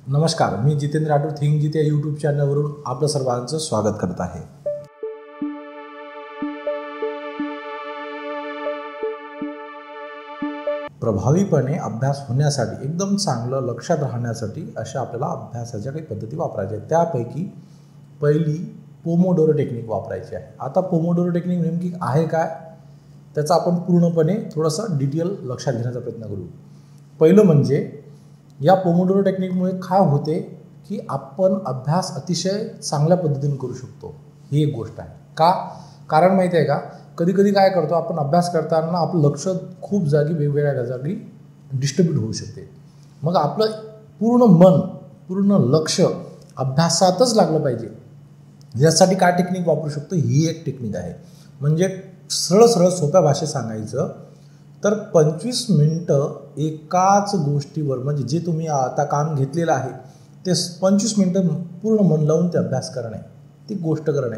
नमस्कार, मी जितेंद्र राठोड थिंक जिते यूट्यूब चॅनलवरून आपलं सर्वांचं स्वागत करत आहे. प्रभावीपणे अभ्यास होण्यासाठी, एकदम चांगलं लक्षात राहण्यासाठी अशा आपल्याला अभ्यासाच्या काही पद्धती वापरायच्या आहेत. त्यापैकी पहिली पोमोडोरो टेक्निक वापरायची आहे. आता पोमोडोरो टेक्निक नेमकी आहे काय, त्याचा आपण पूर्णपणे थोडंसं डिटेल लक्षात घेण्याचा प्रयत्न करू. पहिलं म्हणजे या पोमोडोरो टेक्निकमुळे काय होते की आपण अभ्यास अतिशय चांगल्या पद्धतीने करू शकतो. ही एक गोष्ट आहे. का? कारण माहिती आहे का, कधी कधी काय करतो आपण, अभ्यास करताना आपलं लक्ष खूप जागी वेगवेगळ्या जागी डिस्ट्रीब्यूट होऊ शकते. मग आपलं पूर्ण लक्ष अभ्यासातच लागलं पाहिजे. यासाठी काय टेक्निक वापरू शकतो, ही एक टेक्निक आहे. म्हणजे सरळ सोप्या भाषेत सांगायचं तर 25 मिनटं एकाच गोष्टीवर, म्हणजे जे तुम्ही आता काम घेतलेलं आहे ते 25 मिनटं पूर्ण मन लावून ते अभ्यास करणे, ती गोष्ट करणे.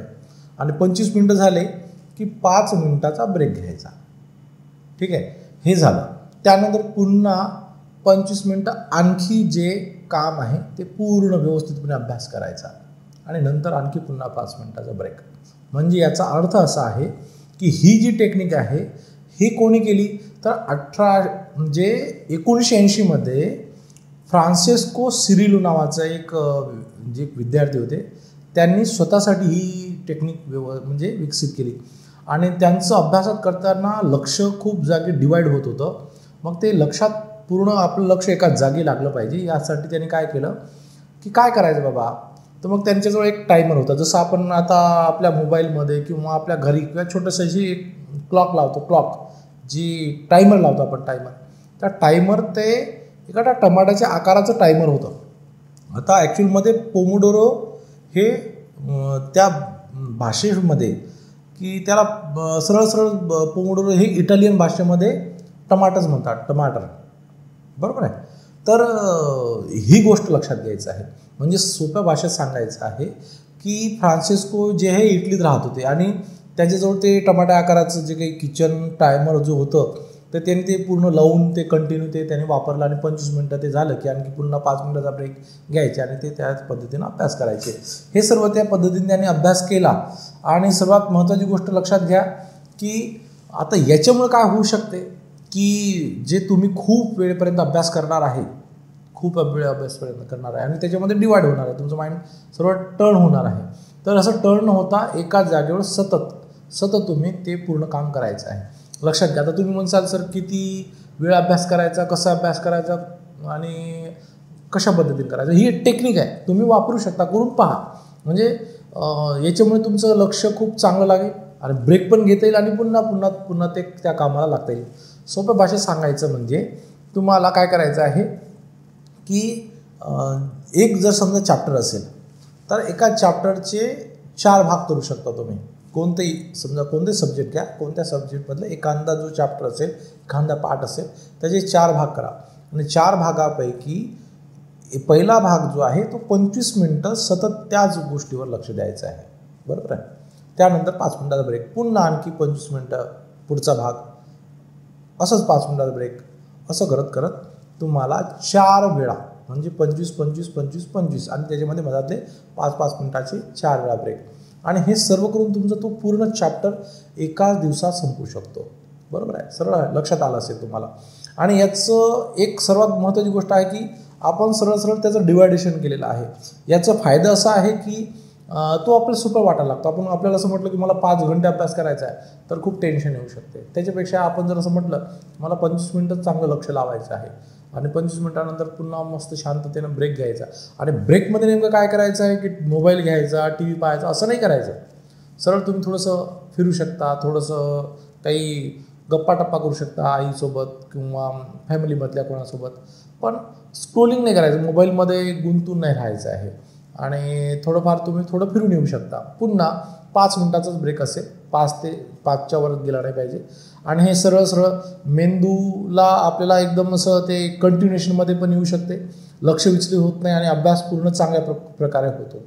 आणि 25 मिनटं झाले की 5 मिनटाचा ब्रेक घ्यायचा. ठीक आहे, हे झालं. त्यानंतर पुन्हा 25 मिनटं आणखी जे काम आहे ते पूर्ण व्यवस्थितपणे अभ्यास करायचा आणि नंतर आणखी पुन्हा 5 मिनटाचा ब्रेक. म्हणजे याचा अर्थ असा आहे की ही जी टेक्निक आहे ही कोणी केली तर 1980 मध्ये फ्रान्सिस्को सिरिलो नावाचा एक जे विद्यार्थी होते, त्यांनी स्वतःसाठी ही टेक्निक म्हणजे विकसित केली. आणि त्यांचं अभ्यासात करताना लक्ष खूप जागी डिवाईड होत होतं. मग ते लक्षात पूर्ण आपलं लक्ष एकाच जागी लागलं पाहिजे. यासाठी त्यांनी काय केलं की काय करायचं बाबा, तर मग त्यांच्याजवळ एक टायमर होता. जसं आपण आता आपल्या मोबाईलमध्ये किंवा आपल्या घरी किंवा छोटंसं अशी एक क्लॉक लावतो, क्लॉक जी टायमर लावतो आपण, टायमर. त्या टायमर ते एखाद्या टमाट्याच्या आकाराचं टायमर होतं. आता ॲक्च्युअलमध्ये पोमोडोरो हे त्या भाषेमध्ये की त्याला सरळ पोमोडोरो हे इटालियन भाषेमध्ये टमाटच म्हणतात, टमाटर, बरोबर आहे. तर ही गोष्ट लक्षात घ्यायचं आहे. म्हणजे सोप्या भाषेत सांगायचं आहे की फ्रान्सिस्को जे हे इटलीत राहत होते आणि त्याच्याजवळ ते टमाटा आकाराचं जे काही किचन टायमर जो होतं तर त्यांनी ते पूर्ण लावून ते कंटिन्यू त्याने वापरलं आणि 25 मिनटं ते झालं की आणखी पुन्हा 5 मिनटाचा ब्रेक घ्यायचे आणि ते त्याच पद्धतीनं अभ्यास करायचे. हे सर्व त्या पद्धतीने त्यांनी अभ्यास केला. आणि सर्वात महत्त्वाची गोष्ट लक्षात घ्या की आता याच्यामुळे काय होऊ शकते की जे तुम्ही खूप वेळेपर्यंत अभ्यास करणार आहे, खूप वेळ अभ्यासपर्यंत करणार आहे आणि त्याच्यामध्ये डिवाईड होणार आहे, तुमचं माइंड सर्व टर्न होणार आहे. तर असं टर्न न होता एकाच जागेवर सतत तुम्ही ते पूर्ण काम करायचं आहे. लक्षात घ्या. आता तुम्ही म्हणसाल सर किती वेळ अभ्यास करायचा, कसा अभ्यास करायचा आणि कशा पद्धतीने करायचं, ही एक टेक्निक आहे, तुम्ही वापरू शकता, करून पहा. म्हणजे याच्यामुळे तुमचं लक्ष खूप चांगलं लागेल आणि ब्रेक पण घेता येईल आणि पुन्हा ते त्या कामाला लागता येईल. सोप्या भाषेत सांगायचं म्हणजे तुम्हाला काय करायचं आहे की एक जर समजा चॅप्टर असेल तर एका चॅप्टरचे 4 भाग करू शकता तुम्ही. कोणते सब्जेक्ट घ्या, कोणत्या सब्जेक्टमधलं एखादा जो चॅप्टर असेल, एखादा पार्ट असेल, त्याचे 4 भाग करा आणि 4 भागापैकी पहिला भाग जो आहे तो 25 मिनटं सतत त्याच गोष्टीवर लक्ष द्यायचं आहे, बरोबर आहे. त्यानंतर 5 मिनटाचा ब्रेक, पुन्हा आणखी 25 मिनटं पुढचा भाग, असंच 5 मिनटाचा ब्रेक, असं करत तुम्हाला 4 वेळा म्हणजे 25 आणि त्याच्यामध्ये मधातले 5 मिनटाचे 4 वेळा ब्रेक, आणि हे सर्व करून तुमचं तो पूर्ण चॅप्टर एकाच दिवसात संपू शकतो, बरोबर आहे. सरळ लक्षात आलं असेल तुम्हाला. आणि याचं एक सर्वात महत्त्वाची गोष्ट आहे की आपण सरळ त्याचं डिवायडेशन केलेलं आहे. याचा फायदा असा आहे की तो आपल्याला सोपं वाटायला लागतो. आपल्याला असं म्हटलं की मला 5 घंटे अभ्यास करायचा आहे तर खूप टेन्शन येऊ शकते. त्याच्यापेक्षा आपण जर असं म्हटलं मला 25 मिनटं चांगलं लक्ष लावायचं आहे आणि 25 मिनटानंतर पुन्हा मस्त शांततेनं ब्रेक घ्यायचा. आणि ब्रेकमध्ये नेमकं काय करायचं आहे की मोबाईल घ्यायचा, टी व्ही पाहायचा असं नाही करायचं. सरळ तुम्ही थोडंसं फिरू शकता, थोडंसं काही गप्पा करू शकता आईसोबत किंवा फॅमिलीमधल्या कोणासोबत, पण स्क्रोलिंग नाही करायचं, मोबाईलमध्ये गुंतून नाही राहायचं आहे. आणि थोडंफार तुम्ही फिरून येऊ शकता. पुन्हा 5 मिनटाचाच ब्रेक असेल, 5 ते 5च्या वर गेला नाही पाहिजे. आणि हे सरळ मेंदूला आपल्याला एकदम असं ते कंटिन्युएशनमध्ये पण येऊ शकते, लक्ष विचलित होत नाही आणि अभ्यास पूर्ण चांगल्या प्रकारे होतो.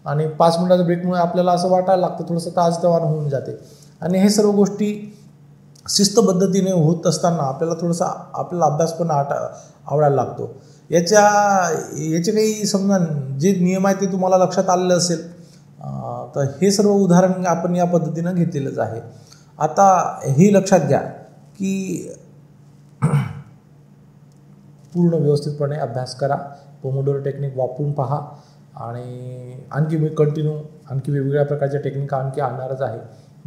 आणि 5 मिनटाच्या ब्रेकमुळे आपल्याला असं वाटायला लागतं, थोडंसं ताजतवानं होऊन जाते. आणि हे सर्व गोष्टी शिस्त पद्धतीने होत असताना आपल्याला थोडासा आपल्याला अभ्यास पण आवडायला लागतो. याचे काही समजा जे नियम आहेत ते तुम्हाला लक्षात आलेलं असेल. तर हे सर्व उदाहरण आपण या पद्धतीनं घेतलेलंच आहे. आता हे लक्षात घ्या की पूर्ण व्यवस्थितपणे अभ्यास करा, पोमोडोरो टेक्निक वापरून पहा आणि आणखी मी आणखी वेगवेगळ्या प्रकारच्या टेक्निक आणखी आणणारच आहे,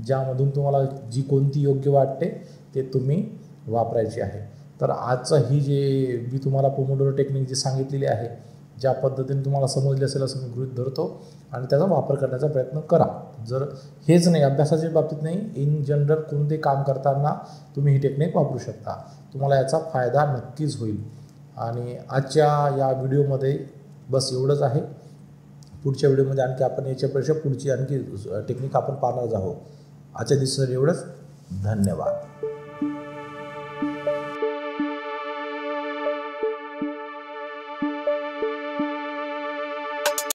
ज्यामधून तुम्हाला जी कोणती योग्य वाटते ते तुम्ही वापरायची आहे. तर आजचं ही जे मी तुम्हाला पोमोडोरो टेक्निक जी सांगितलेली आहे, ज्या पद्धतीने तुम्हाला समजली असेल असं मी गृहीत धरतो आणि त्याचा वापर करण्याचा प्रयत्न करा. जर हेच नाही, अभ्यासाच्या बाबतीत नाही, इन जनरल कोणते काम करताना तुम्ही ही टेक्निक वापरू शकता. तुम्हाला याचा फायदा नक्कीच होईल. आणि आजच्या या व्हिडिओमध्ये बस एवढंच आहे. पुढच्या व्हिडिओमध्ये आणखी आपण याच्यापेक्षा पुढची आणखी टेक्निक आपण पाहणार आहोत. आजच्या दिवसासाठी एवढंच. धन्यवाद.